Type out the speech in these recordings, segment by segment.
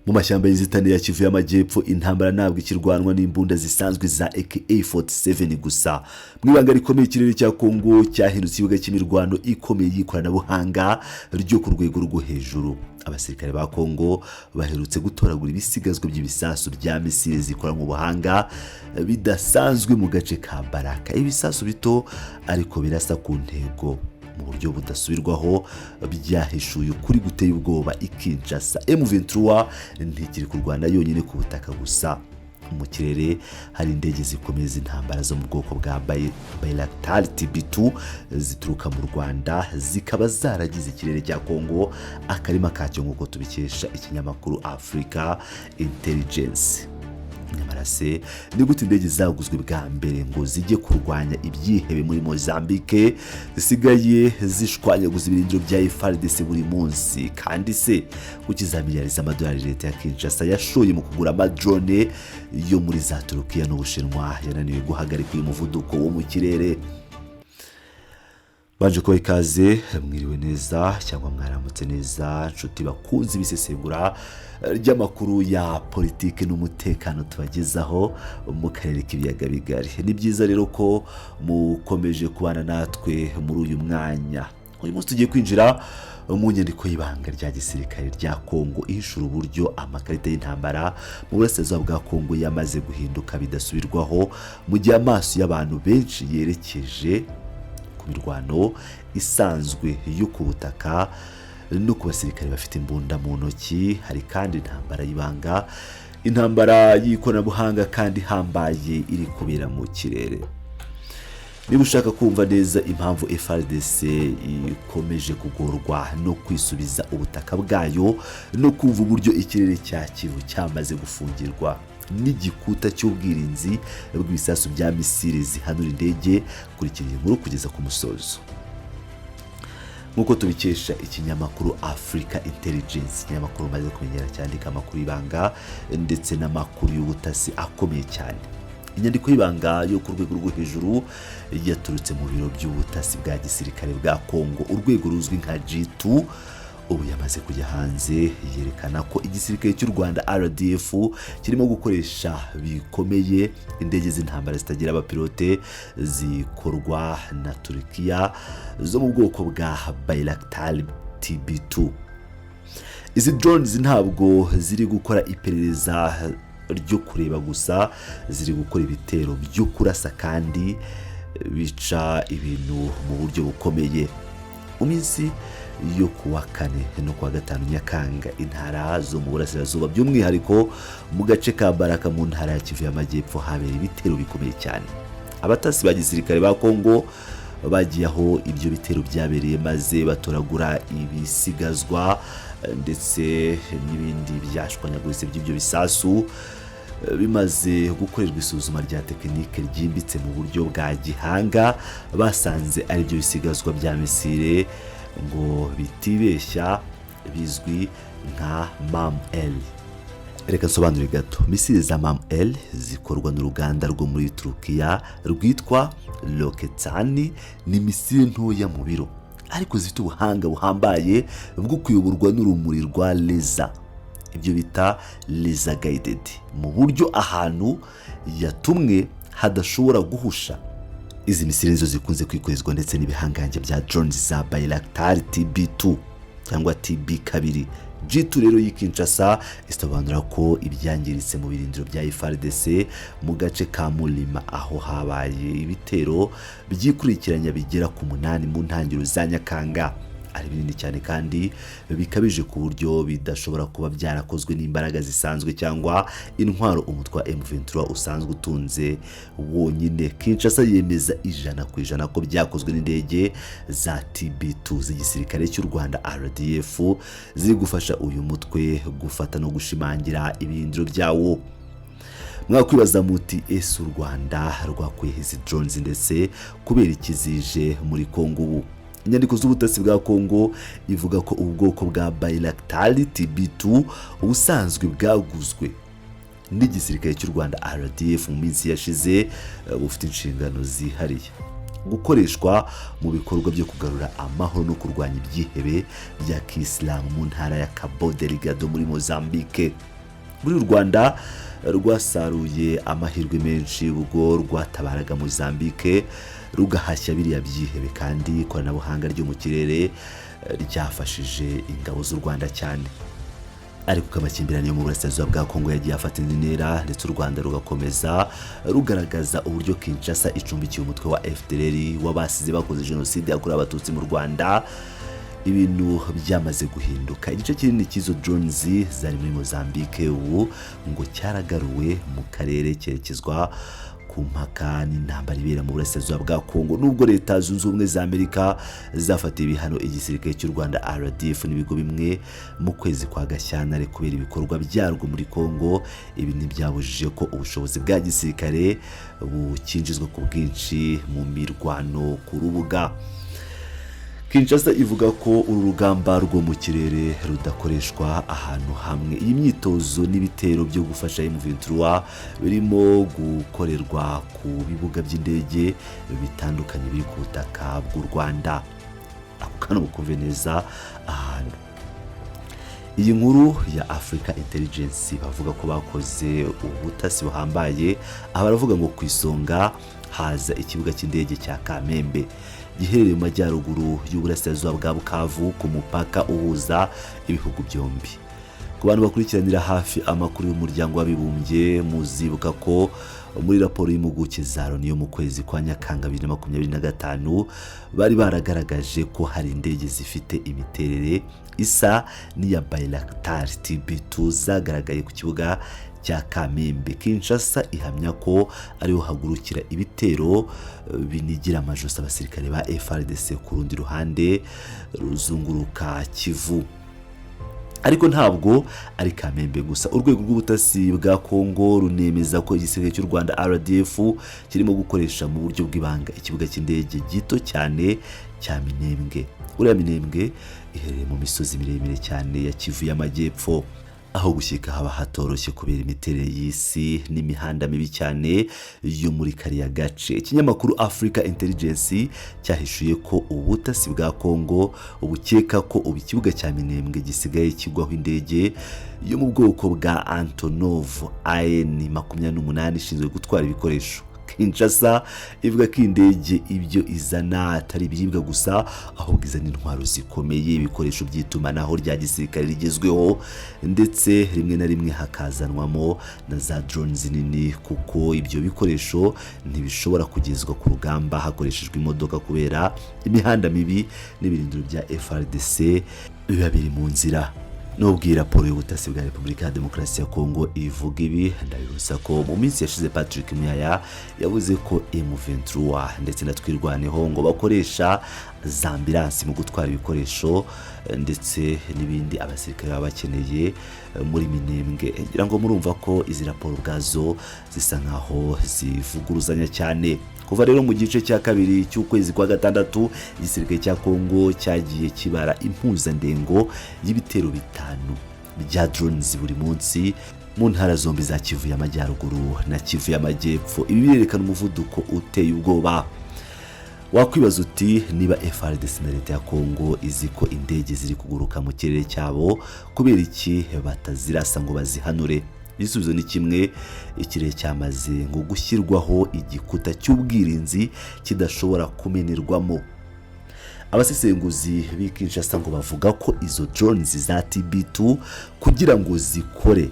mu mashyamba y'inzitane ya Kivu y'Amajyepfo intambara ntabwo ikirwanwa n'imbunda zisanzwe za AK-47 gusa. Mu ibanga rikomeye ikirere cya Kongo cyahindutse ikibuga cy'imirwano ikomeye y'ikoranabuhanga ryo ku rwego rwo hejuru. Abasirikare ba Kongo baherutse gutoragura ibisigazwa by'ibisasu bya misile zikora mu buhanga bidasanzwe mu gace ka Baraka. Ibisasu bito ariko birasa ku ntego mu buryo budasubirwaho byahishuye ukuri guteye ubwoba Kinshasa. M23 ntikiri ku Rwanda yonyine ku butaka gusa. Mu kirere hari indege zikomeye z'intambara zo mu bwoko bwa Baraka TB2 zituruka mu Rwanda zikaba zaragize ikirere cya Kongo akarima kacyo nk'uko tubikesha ikinyamakuru Africa Intelligence. Nyamara se ni gute indege zaguzwe bwa mbere ngo zijye kurwanya ibyihebe muri Mozambique zisigaye zishwanyaguza ibirindiro bya FARDC buri munsi? Kandi se ukiza miliyari z'amadolari leta ya Kinshasa yashoye mu kugura amadrone yo muri za Turukiya n'Ubushinwa yananiwe guhagarika uyu muvuduko wo mu kirere? Banje ko ikaze, mwiriwe neza cyangwa mwaramutse neza nshuti bakunze ibisesengura ry'amakuru ya politike n'umutekano tubagezaho mu karere k'ibiyaga bigari. Ni byiza rero ko mukomeje kubana natwe muri uyu mwanya. Uyu munsi tugiye kwinjira mu nyandiko y'ibanga rya gisirikare rya Kongo ihishura uburyo amakarita y'intambara mu burasirazuba bwa Kongo yamaze guhinduka bidasubirwaho, mu gihe amaso y'abantu benshi yerekeje mirwano isanzwe yo ku butaka no ku basirikare bafite imbunda mu ntoki. Hari kandi intambara y'ibanga, intambara y'ikoranabuhanga kandi hambaye iri kubera mu kirere. Niba ushaka kumva neza impamvu FARDC ikomeje kugorwa no kwisubiza ubutaka bwayo no kumva uburyo ikirere cya Kivu cyamaze gufungirwa n'igikuta cy'ubwirinzi bw'ibisasu bya misile zihanura indege, kurikira inkuru kugeza ku musozo. Nk'uko tubikesha ikinyamakuru Africa Intelligence, ikinyamakuru maze kumenyera cyandika amakuru y'ibanga ndetse n'amakuru y'ubutasi akomeye cyane. Inyandiko y'ibanga yo ku rwego rwo hejuru yaturutse mu biro by'ubutasi bwa gisirikare bwa Kongo, urwego ruzwi nka G2, ubu yamaze kujya hanze, yerekana ko igisirikare cy'u Rwanda RDF kirimo gukoresha bikomeye indege z'intambara zitagira abapilote zikorwa na Turukiya zo mu bwoko bwa Baraka TB2. Izi drones ntabwo ziri gukora iperereza ryo kureba gusa, ziri gukora ibitero byo kurasa kandi bica ibintu mu buryo bukomeye. Mu minsi yo kuwa kane no kuwa gatanu Nyakanga, intara zo mu burasirazuba by'umwihariko mu gace ka Baraka mu ntara ya Kivu y'Amajyepfo habera ibitero bikomeye cyane. Abatasi ba gisirikare ba Kongo bagiye aho ibyo bitero byabereye maze batoragura ibisigazwa ndetse n'ibindi byashwanyaguritse by'ibyo bisasu. Bimaze gukorerwa isuzuma rya tekinike ryimbitse mu buryo bwa gihanga, basanze ari byo bisigazwa bya misile ngo bitibeshya bizwi nka MAM-L. Reka nsobanure gato. Misile za MAM-L zikorwa n'uruganda rwo muri Turukiya rwitwa Roketsan. Ni misile ntoya mu biro ariko zifite ubuhanga buhambaye bwo kuyoborwa n'urumuri rwa laser, ibyo bita laser guided, mu buryo ahantu yatumwe hadashobora guhusha. Izi misile zo zikunze kwikorezwa ndetse n'ibihangange bya drones za Baraka TB2 cyangwa TB2. G2 rero y'Kinshasa isobanura ko ibyangiritse mu birindiro bya FARDC mu gace ka Mulima, aho habaye ibitero byikurikiranya bigera ku 8 mu ntangiriro za Nyakanga. Ari binini cyane kandi bikabije ku buryo bidashobora kuba byarakozwe n'imbaraga zisanzwe cyangwa intwaro umutwa M23 usanzwe utunze wonyine. Kinshasa yemeza 100% ko byakozwe n'indege za TB2 z'igisirikare cy'u Rwanda RDF ziri gufasha uyu mutwe gufata no gushimangira ibirindiro byawo. Mwakwibaza muti ese u Rwanda rwakuye izi drones ndetse kubera ikizije muri Kongo ubu? Inyandiko z'ubutasi bwa Kongo ivuga ko ubwoko bwa Baraka TB2 ubusanzwe bwaguzwe n'igisirikare cy'u Rwanda RDF mu minsi yashize, bufite inshingano zihariye gukoreshwa mu bikorwa byo kugarura amahoro no kurwanya ibyihebe bya Kisilamu mu ntara ya Cabo Delgado muri Mozambique. muri Rwanda rwasaruye amahirwe menshi ubwo rwatabaraga Mozambique rugahashya biriya byihebe, kandi ikoranabuhanga ryo mu kirere ryafashije ingabo z'u Rwanda cyane. Ariko amakimbirane yo mu burasirazuba bwa Kongo yagiye afata intera, ndetse u Rwanda rugakomeza rugaragaza uburyo Kinshasa icumbikiye umutwe wa FDLR wabasize bakoze jenoside yakorewe abatutsi mu Rwanda. Ibintu byamaze guhinduka. Igice kinini cy'izo drones zari muri Mozambique ubu ngo cyaragaruwe mu karere cyerekezwa ku mpaka n'intambara ibera mu burasirazuba bwa Kongo, nubwo leta zunze ubumwe za Amerika zafatiye ibihano igisirikare cy'u Rwanda RDF n'ibigo bimwe mu kwezi kwa Gashyantare kubera ibikorwa byarwo muri Kongo. Ibi ntibyabujije ko ubushobozi bwa gisirikare bukinjizwa ku bwinshi mu mirwano ku rubuga. Kinshasa ivuga ko uru rugamba rwo mu kirere rudakoreshwa ahantu hamwe. Iyi myitozo n'ibitero byo gufasha M23 birimo gukorerwa ku bibuga by'indege bitandukanye biri ku butaka bw'u Rwanda. Ako kano mukumve neza ahantu. Iyi nkuru ya Africa Intelligence bavuga ko bakoze ubutasi buhambaye, abaravuga ngo ku isonga haza ikibuga cy'indege cya Kamembe giherereye mu majyaruguru y'uburasirazuba bwa Bukavu ku mupaka uhuza ibihugu byombi. Ku bantu bakurikiranira hafi amakuru y'umuryango w'abibumbye, muzibuka ko muri raporo y'impuguke za Loni yo mu kwezi kwa Nyakanga 2025 bari baragaragaje ko hari indege zifite imiterere isa n'iya Baraka TB2 zagaragaye ku kibuga cya Kamembe. Kinshasa ihamya ko ariho hagurukira ibitero binigira amajosi abasirikare ba FARDC ku rundi ruhande ruzunguruka Kivu. Ariko ntabwo ari Kamembe gusa. Urwego rw'ubutasi bwa Kongo runemeza ko igisirikare cy'u Rwanda RDF kirimo gukoresha mu buryo bw'ibanga ikibuga cy'indege gito cyane cya Minembwe. Uriya Minembwe iherereye mu misozi miremire cyane ya Kivu y'Amajyepfo, aho gushyika haba hatoroshye kubera imiterere y'isi n'imihanda mibi cyane yo muri kariya gace. Ikinyamakuru Africa Intelligence cyahishuye ko ubutasi bwa Kongo ubukeka ko ubu ikibuga cya Minembwe gisigaye kigwaho indege yo mu bwoko bwa Antonov AN-28 ishinzwe gutwara ibikoresho. Kinshasa ivuga ko indege ibyo izana atari ibiribwa gusa, ahubwo izana intwaro zikomeye, ibikoresho by'itumanaho rya gisirikare rigezweho, ndetse rimwe na rimwe hakazanwamo na za drones nini, kuko ibyo bikoresho ntibishobora kugezwa ku rugamba hakoreshejwe imodoka kubera imihanda mibi n'ibirindiro bya FARDC biba biri mu nzira. Nubwo raporo y'ubutasi bwa Repubulika ya Demokarasi ya Kongo ivuga ibi, ndabibutsa ko mu minsi yashize Patrick Muyaya yavuze ko M23 ndetse na Twirwaneho ngo bakoresha za ambulance mu gutwara ibikoresho ndetse n'ibindi abasirikare baba bakeneye muri Minembwe. Ngira ngo murumva ko izi raporo bwazo zisa nkaho zivuguruzanya cyane. Kuva rero mu gice cya kabiri cy'ukwezi kwa gatandatu, igisirikare cya Kongo cyagiye kibara impuzandengo y'ibitero bitanu bya drones buri munsi mu ntara zombi za Kivu y'Amajyaruguru na Kivu y'Amajyepfo. Ibi birerekana umuvuduko uteye ubwoba. Wakwibaza uti niba FARDC na leta ya Kongo izi ko indege ziri kuguruka mu kirere cyabo, kubera iki batazirasa ngo bazihanure? Igisubizo ni kimwe, ikirere cyamaze ngo gushyirwaho igikuta cy'ubwirinzi kidashobora kumenerwamo. Abasesenguzi b'Kinshasa ngo bavuga ko izo drones za TB2 kugira ngo zikore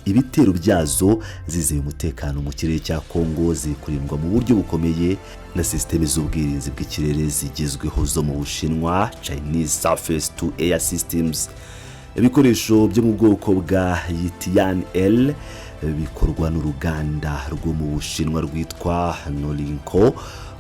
ibitero byazo zizeye umutekano mu kirere cya Kongo, zikurindwa mu buryo bukomeye na systeme z'ubwirinzi bw'ikirere zigezweho zo mu Bushinwa, Chinese Surface to Air Systems. Ibikoresho byo mu bwoko bwa Yitian L bikorwa n'uruganda rwo mu Bushinwa rwitwa Norinco.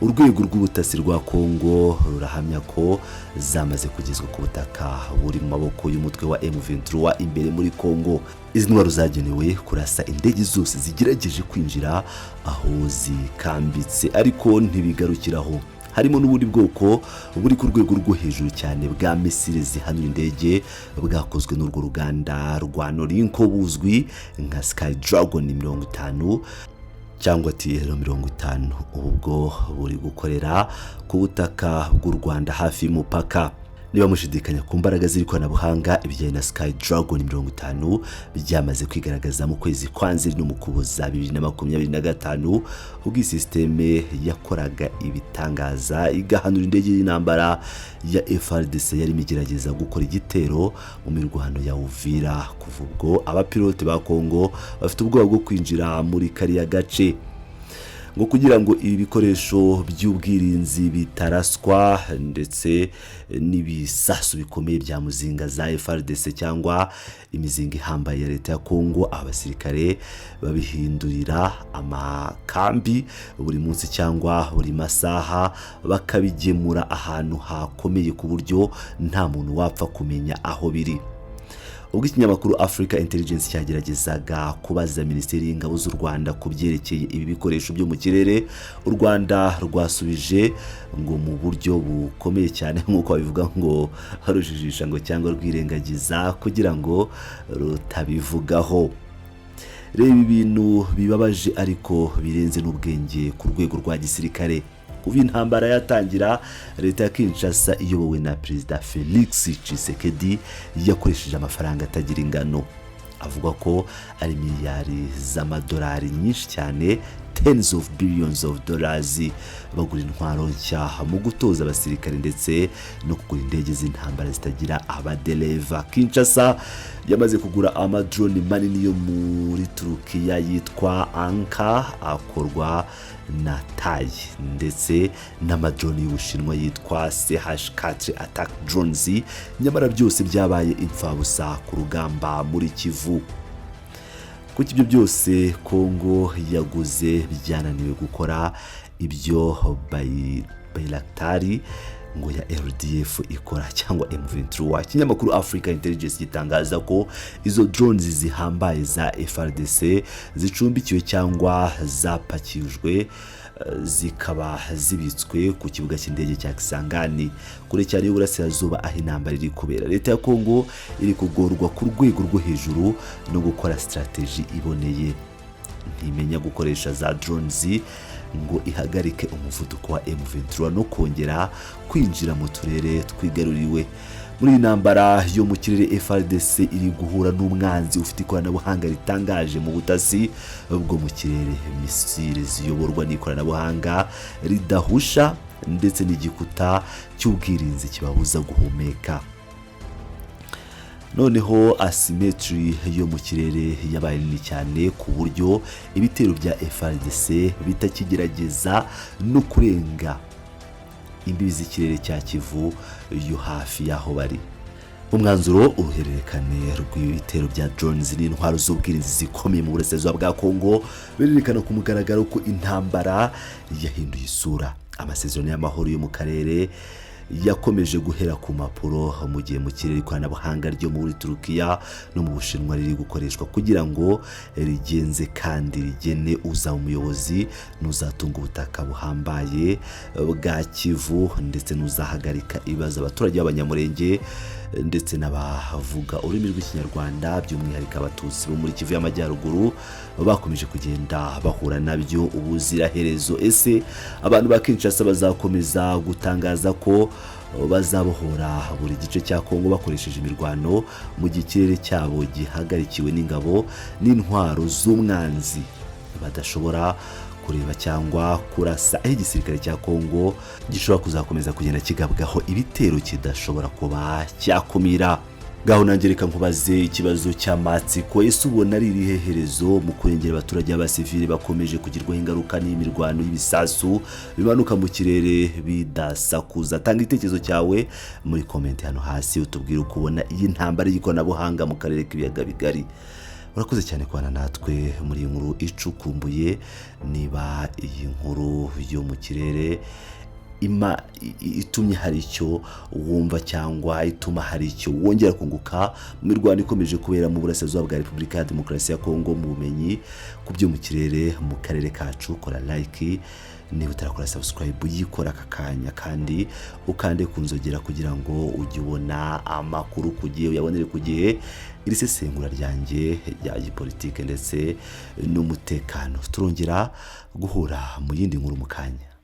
Urwego rw'ubutasi rwa Kongo rurahamya ko zamaze kugezwa ku butaka buri mu maboko y'umutwe wa M23 imbere muri Kongo. Izi ntwaro zagenewe kurasa indege zose zigerageje kwinjira aho zikambitse, ariko ntibigarukiraho. Harimo n'ubundi bwoko buri ku rwego rwo hejuru cyane bwa misile zihanura indege bwakozwe n'urwo ruganda rwa Norinco buzwi nka Sky Dragon 50 cyangwa Tiro 50, ubwo buri gukorera ku butaka bw'u Rwanda hafi y'umupaka. niba mushidikanya ku mbaraga z'ikoranabuhanga ibijyanye na Sky Dragon 50 byamaze kwigaragaza mu kwezi kwa Nzeri no mu Kuboza 2025 ubwo systeme yakoraga ibitangaza igahanura indege y'intambara ya FARDC yari migerageza gukora igitero mu mirwano ya Uvira. Kuva ubwo abapilote ba Kongo bafite ubwoba bwo kwinjira muri kariya gace ngo kugira ngo ibi bikoresho by'ubwirinzi bitaraswa ndetse n'ibisasu bikomeye bya muzinga za FARDC cyangwa imizinga ihambaye ya leta ya Kongo, abasirikare babihindurira amakambi buri munsi cyangwa buri masaha bakabigemura ahantu hakomeye ku buryo nta muntu wapfa kumenya aho biri. Ubwo ikinyamakuru Africa Intelligence cyageragezaga kubaza Minisiteri y'Ingabo z'u Rwanda ku byerekeye ibi bikoresho byo mu kirere, u Rwanda rwasubije ngo mu buryo bukomeye cyane nk'uko babivuga ngo harujijisha ngo cyangwa rwirengagiza kugira ngo rutabivugaho. Reba ibintu bibabaje ariko birenze n'ubwenge ku rwego rwa gisirikare. Kuva intambara yatangira, leta ya Kinshasa iyobowe na Perezida Felix Tshisekedi yakoresheje amafaranga atagira ingano, avuga ko ari miliyari z'amadolari nyinshi cyane, tens of billions of dollars, bagura intwaro nshya mu gutoza abasirikare ndetse no kugura indege z'intambara zitagira abadereva. Kinshasa yamaze kugura amadrone manini yo muri Turukiya yitwa Anka akorwa na Tai ndetse n'amadrone y'Ubushinwa yitwa CH4 attack drones, nyamara byose byabaye imfabusa ku rugamba muri Kivu. Kuko ibyo byose Kongo yaguze byananiwe gukora ibyo bayiraktari ngo ya RDF ikora cyangwa M23. Ikinyamakuru Africa Intelligence gitangaza ko izo drones zihambaye za FARDC zicumbikiwe cyangwa zapakijwe zikaba zibitswe ku kibuga cy'indege cya Kisangani kure cyane y'uburasirazuba aho intambara iri kubera. Leta ya Kongo iri kugorwa ku rwego rwo hejuru no gukora strategy iboneye, ntimenya gukoresha za drones ngo ihagarike umuvuduko wa M23 no kongera kwinjira mu turere twigaruriwe. Muri intambara yo mu kirere, FARDC iri guhura n'umwanzi ufite ikoranabuhanga ritangaje mu butasi bwo mu kirere, misile ziyoborwa n'ikoranabuhanga ridahusha ndetse n'igikuta cy'ubwirinzi kibabuza guhumeka. Noneho asymmetry yo mu kirere yabaye nini cyane ku buryo ibitero bya FARDC bitakigerageza no kurenga imbibi z'ikirere cya Kivu yo hafi yaho bari. Umwanzuro uruhererekane rw'ibitero bya drones n'intwaro z'ubwirinzi zikomeye mu burasirazuba bwa Kongo berekana ku mugaragaro ko intambara yahinduye isura. Amasezerano y'amahoro yo mu karere yakomeje guhera ku mapuro mu gihe mu kirere ikoranabuhanga ryo muri Turukiya no mu Bushinwa riri gukoreshwa kugira ngo rigenze kandi rigene uza umuyobozi n'uzatunga ubutaka buhambaye bwa Kivu ndetse n'uzahagarika ibibazo abaturage b'abanyamurenge ndetse n'abavuga ururimi rw'ikinyarwanda by'umwihariko abatutsi bo muri Kivu y'Amajyaruguru bakomeje kugenda bahura nabyo ubuziraherezo. Ese abantu ba Kinshasa bazakomeza gutangaza ko bazabohora buri gice cya Kongo bakoresheje imirwano mu gikirere cyabo gihagarikiwe n'ingabo n'intwaro z'umwanzi badashobora kureba cyangwa kurasa, aho igisirikare cya Kongo gishobora kuzakomeza kugenda kigabwaho ibitero kidashobora kuba cyakumira? Gaho nangereka nkubaze ikibazo cy'amatsiko, ese ubona ari iriheherezo mu kurengera abaturage b'abasivili bakomeje kugirwaho ingaruka n'imirwano y'ibisasu bimanuka mu kirere bidasakuza? Tanga itekerezo cyawe muri comment hano hasi utubwire uko ubona iyi ntambara y'ikoranabuhanga mu karere k'ibiyaga bigari. Urakoze cyane kubana natwe muri iyi nkuru icukumbuye. Niba iyi nkuru yo mu kirere itumye hari icyo wumva cyangwa ituma hari icyo wongera kunguka mu mirwano ikomeje kubera mu burasirazuba bwa Repubulika ya Demokarasi ya Kongo mu bumenyi ku byo mu kirere mu karere kacu, kora like, niba utarakora subscribe yikora aka kanya kandi ukande kunzogera kugira ngo ujye ubona amakuru ku gihe, uyabonere ku gihe. Iri sesengura ryanjye rya Geopolitics ndetse n'umutekano. Turongera guhura mu yindi nkuru mu kanya.